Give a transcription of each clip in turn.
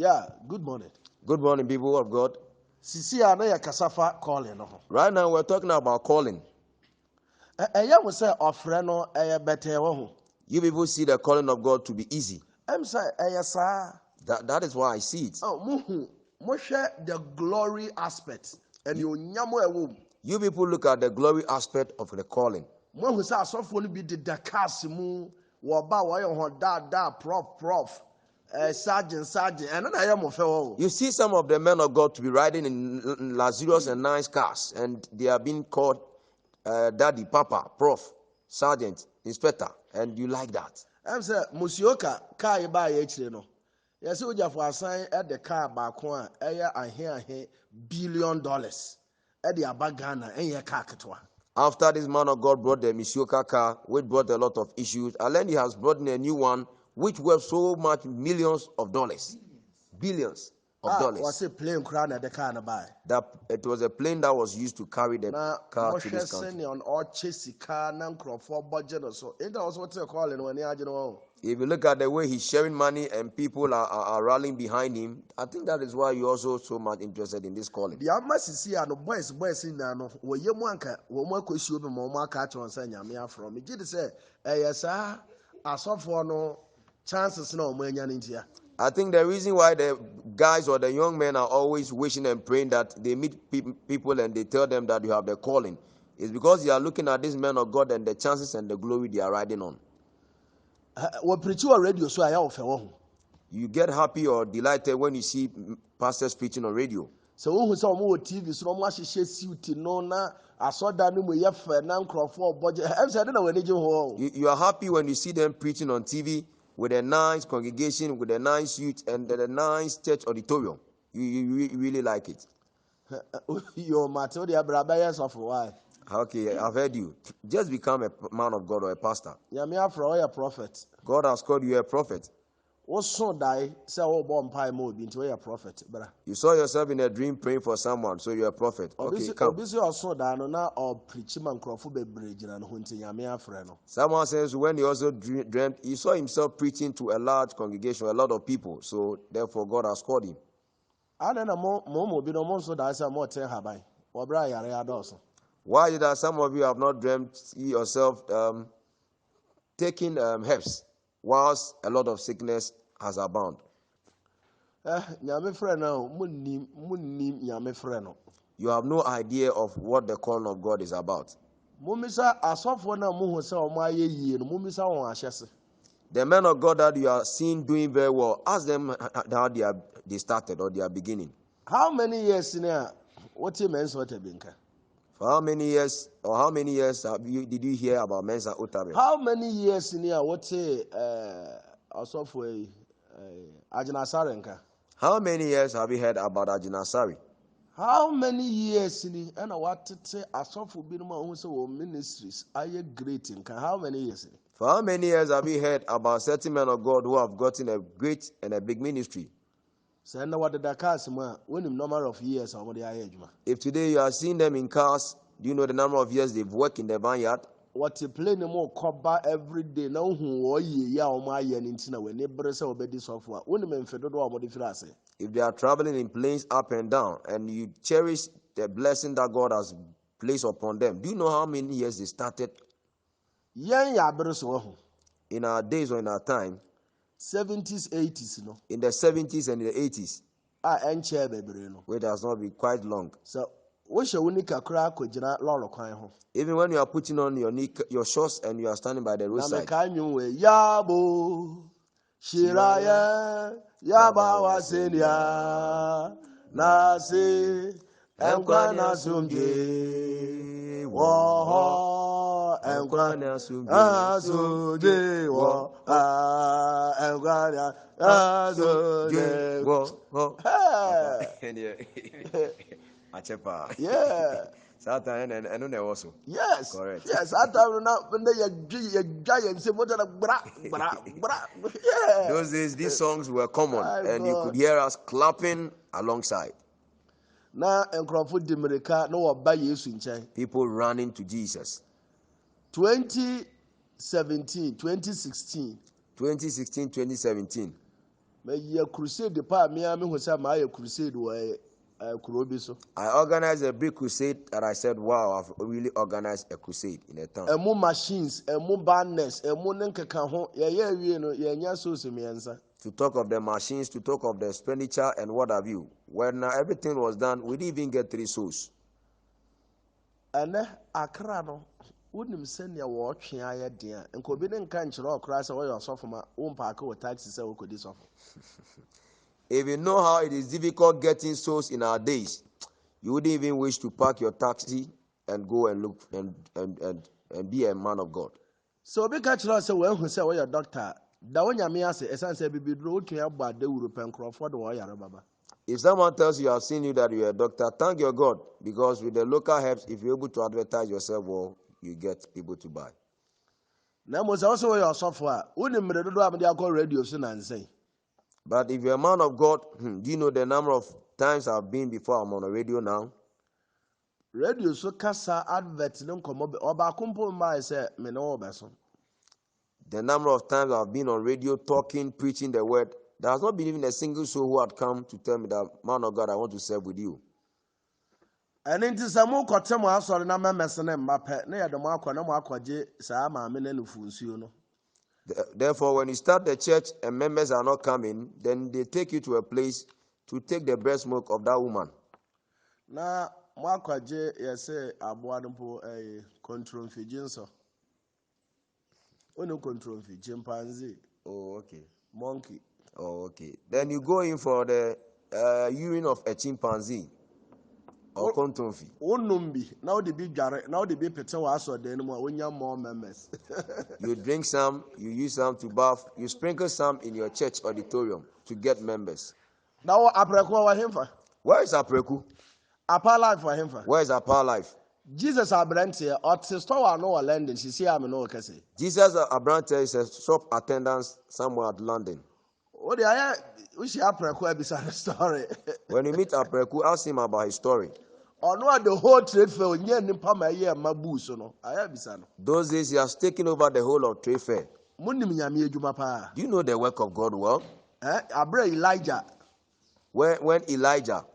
Yeah, good morning. Good morning, people of God. Sisi ana ya kasafa calling no. Right now, we're talking about calling. Eya wo say ofre no eya bete wo ho. You people see the calling of God to be easy. Em say eya sa. That is why I see it. Oh, mo share the glory aspect and you nyamo ewo. You people look at the glory aspect of the calling. Mo hu say asofo no bi de Dakar mu wo ba wo ye ho da prof. Sergeant, and then I am of You see some of the men of God to be riding in luxurious and nice cars, and they are being called daddy, papa, prof, sergeant, inspector, and you like that. I'm saying, Musioka, car buy no. Yes, you have assign at the car back one, $1 billion at the Abagana and your car. After this man of God brought the Misioka car, which brought a lot of issues, and then he has brought in a new one, which worth so much millions of dollars. Billions of dollars. Was a plane crown at the car and buy? That it was a plane that was used to carry the car to this country. On all chasing car, for budget or so. It was what they call it when you know. If you look at the way he's sharing money and people are rallying behind him, I think that is why you're also so much interested in this calling. The Amasi see no boys in Nano, where you want one question of Mama catch on Sanya from. It did say, yes, I saw for no chances no when you're in here. I think the reason why the guys or the young men are always wishing and praying that they meet people and they tell them that you have the calling is because they are looking at this man of God and the chances and the glory they are riding on. What preach you radio so I offer. You get happy or delighted when you see pastors preaching on radio. So who saw more TV so much she suit no na I saw that no we have nan crofo budget. I said I don't know you are happy when you see them preaching on TV with a nice congregation, with a nice youth, and a nice church auditorium. You really like it. Your Matodia Brabayas of why? Okay, I've heard you. Just become a man of God or a pastor. Yamia for a prophet. God has called you a prophet. What so die? Say, oh, bomb pie mode into a prophet. You saw yourself in a dream praying for someone, so you're a prophet. Okay, come. Someone says when he also dreamt, he saw himself preaching to a large congregation, a lot of people. So therefore, God has called him. Why is that some of you have not dreamt yourself taking herbs whilst a lot of sickness has abound? You have no idea of what the calling of God is about. The men of God that you are seeing doing very well, ask them how they started or they are beginning. How many years in there? What you mentioned? For how many years did you hear about Mensa Otabe? How many years in here? What also Ajinasarenka? How many years have you heard about Ajinasari? How many years in here? And what to say? Asofu Binuma also ministries. Are you great in? How many years? For how many years have you heard about certain men of God who have gotten a great and a big ministry? Send what the Dakar when number of years or the age. If today you are seeing them in cars, do you know the number of years they've worked in the vineyard? What you play no more cover every day now who ya or my yen in Tina when neighbors obey software. When men federal or modifier. If they are traveling in planes up and down and you cherish the blessing that God has placed upon them, do you know how many years they started? In our days or in our time, 70s, 80s, no. In the 70s and the 80s. And chair baby, no. Which has not been quite long. So, what's your unica crack with Lolo Quine? Even when you are putting on your shorts and you are standing by the roadside. Yabo, Shiraya, Yabawa Senia, Nasi, Enkwana Sumje, Waha, Enkwana Sumje, Enkwana Sumje, Achepa. Yeah. Satan and also. Yes. Correct. Yes. I don't know when they are giants. Yeah. Those days, these songs were common, and you could hear us clapping alongside. Now, and Crawford America, no, buy you in China. People running to Jesus. 2017, 2016. 2016, 2017. Me ye crusade pa me am hu say ma ye crusade wo kurobi so. I organized a big crusade and I said, wow, I've really organized a crusade in a town. Emu machines, emu banners, emu nenkeka ho ye awie no ye nya so semiensa. To talk of the machines, to talk of the expenditure and what have you. When everything was done, we didn't even get 3 souls. Ene Accra no wonim senya wo twe aye den enko bi ne nka nkyere okra se wo yo sofo ma wo mpaaka wo taxi se wo kodi sofo. If you know how it is difficult getting souls in our days, you wouldn't even wish to park your taxi and go and look and be a man of God. So obi ka kyerɛ sɛ wo hu sɛ wo yɛ doctor da wo nyame ase esan sɛ bibidro wo twe agba da wuro penkrofo de wo yare baba. If someone tells you, I've seen you that you're a doctor, thank your God, because with the local herbs, if you're able to advertise yourself well, you get people to buy. Na mo sɛ wo sɛ wo yɛ sofo a wonim mre dodo am de akɔ radio so na nsɛn. But if you're a man of God, do you know the number of times I've been before I'm on the radio now? Radio so kasa advert ne nkomo oba kompo mai sɛ me ne wo beso. The number of times I've been on radio talking, preaching the word, there has not been even a single soul who had come to tell me that, man of God, I want to serve with you. And into some more cotton, I saw the number messing and my pet near the mark no more quaje, Sama, Menefucio. Therefore, when you start the church and members are not coming, then they take you to a place to take the breast milk of that woman. Now, Marquaje, yes, a boadampo a control fijinso. No control for chimpanzee. Oh, okay. Monkey. Oh, okay. Then you go in for the urine of a chimpanzee or contonfi. Numbi. Now the big jar. Now the big pete was or then when you more members. You drink some. You use some to bath. You sprinkle some in your church auditorium to get members. Now Apreku wa him for. Where is Apreku? Upper life for him for. Where is Upper Life? Jesus Abrante or store no London. She see I'm no kase. Jesus Abrante is a shop attendant somewhere at London. Oh, the I wish Apreku beside the story. When you meet Apreku, ask him about his story. Or no, the whole trade fair, yeah, Nimpama, yeah, Mabu, so no. I have son. Those days, he has taken over the whole of trade fair. Munim Yami Jumapa. Do you know the work of God well? Abre Elijah. When Elijah,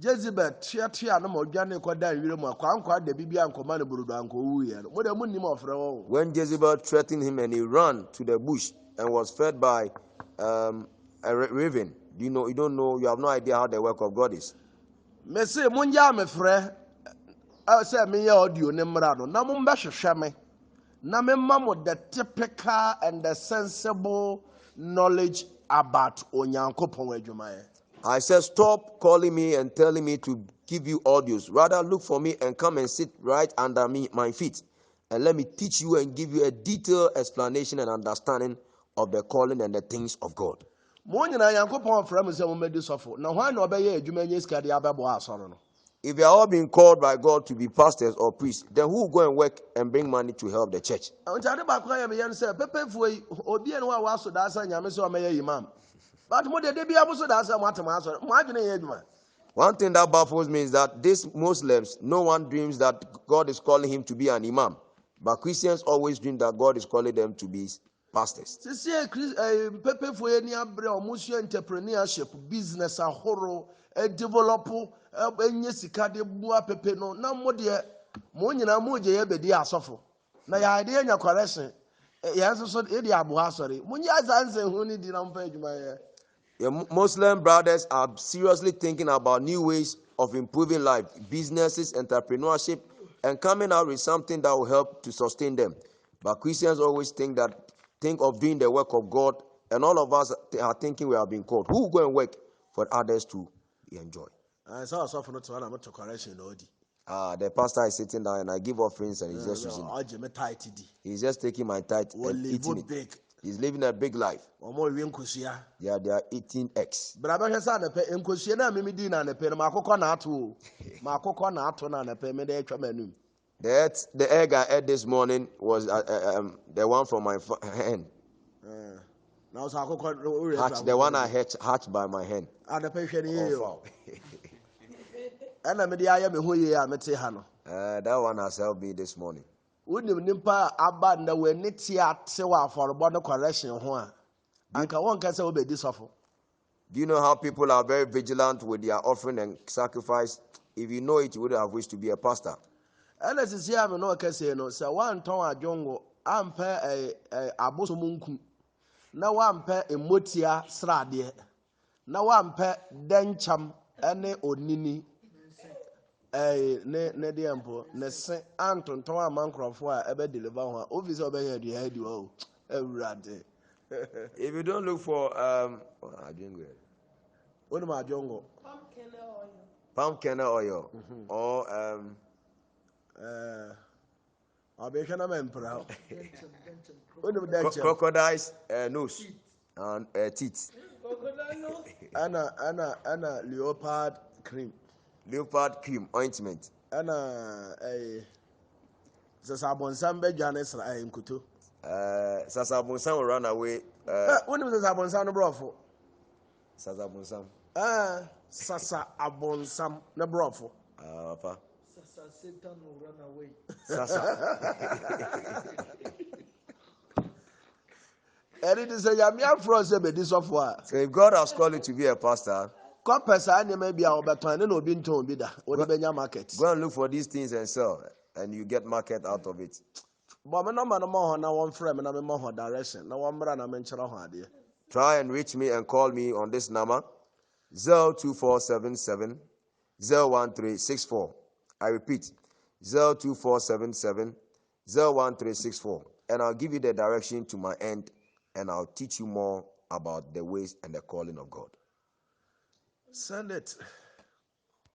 Jezebel, Tia, no more Johnny Quada, you know, Quanqua, the Bibi and Command Burudanko, what a munim of Raw. when Jezebel threatened him and he ran to the bush and was fed by a raven, you don't know, you have no idea how the work of God is. Messi Munja, me frere. I said, me audio Nemrado. Namumbash Shame. Namemamo the typical and the sensible knowledge about Onyanko Pongwejumaya. I said, stop calling me and telling me to give you audios. Rather, look for me and come and sit right under my feet. And let me teach you and give you a detailed explanation and understanding of the calling and the things of God. Monya Yankopon from Medi Sofo. Now, why not be a Jumanis Kadiaba Sorrow? If you are all being called by God to be pastors or priests, then who will go and work and bring money to help the church? I'm telling you, I said, Pepe Fui, Obi and was so that's a Yamiso May Imam. But what did they be able to that's a matter? One thing that baffles me is that these Muslims, no one dreams that God is calling him to be an imam. But Christians always dream that God is calling them to be pastors. Pepe for any entrepreneurship, business, a horror, a developer, a Yesika de Bua Pepe no, no more dear, Monina Moja Bedia Sofo. Now, your idea in your correction, yes, so Edia Buasari. Munya's answer who need the page my. Your Muslim brothers are seriously thinking about new ways of improving life, businesses, entrepreneurship, and coming out with something that will help to sustain them. But Christians always think of doing the work of God, and all of us are thinking we are being called. Who will go and work for others to enjoy? I saw a not to one to correction. The pastor is sitting down and I give offerings and he's just using it. He's just taking my tithe and eating it. Big. He's living a big life. Yeah, they are eating eggs. But I said, in Kushina, Mimidina, and a pen, Marco Nato, Marco Nato, and a payment menu. The egg I ate this morning was the one from my hen. Now, the one I hatched by my hen. And a patient here. And I'm the I am who you are, Metihano. That one has helped me this morning. Wouldn't Nimpa abandon when Nitia Sewa for a border correction? anka wonka sɛ wobɛdi sɔfo. Do you know how people are very vigilant with their offering and sacrifice? If you know it, you would have wished to be a pastor. ɛna sisi a me no ɔkɛse no sɛ woantɔn adwongo ampɛ abosom nku na wampɛ emotia sradeɛ na wampɛ dɛnkyam ɛne onini ne deɛ mpo ne se antontɔn ama nkurɔfoɔ a ɛbɛ deliver ho a ofi sɛ ɔbɛyɛ aduane adi hɔ o awurade. If you don't look for wonim adwongo palm kernel oil or ɔbɛhwɛ na mɛmpra wonim dɛnkyam crocodile's nose and teeth, ana leopard cream ointment, ana sɛ sɛ abɔnsam bɛdwane sra nkuto. Sasabonsam will run away. Wonim sɛ abɔnsam no borɔfo. Sasabonsam. Sasa abɔnsam no borɔfo. Papa. Sasa Satan will run away. Sasa. Ɛne te sɛ nyame afrɛ sɛ bɛdi sɔfo a. So if God has called you to be a pastor, kɔpɛ saa nneɛma bi a wɔbɛtɔn ne na obi ntɔn bi da wɔde bɛnya market. Go and look for these things and sell, and you get market out of it. But me number no more na wɔmfrɛ me na me ma ho direction na wɔmmra na menkyerɛ ho adeɛ. Try and reach me and call me on this number 02477 01364. I repeat 02477 01364, and I'll give you the direction to my end, and I'll teach you more about the ways and the calling of God. Send it.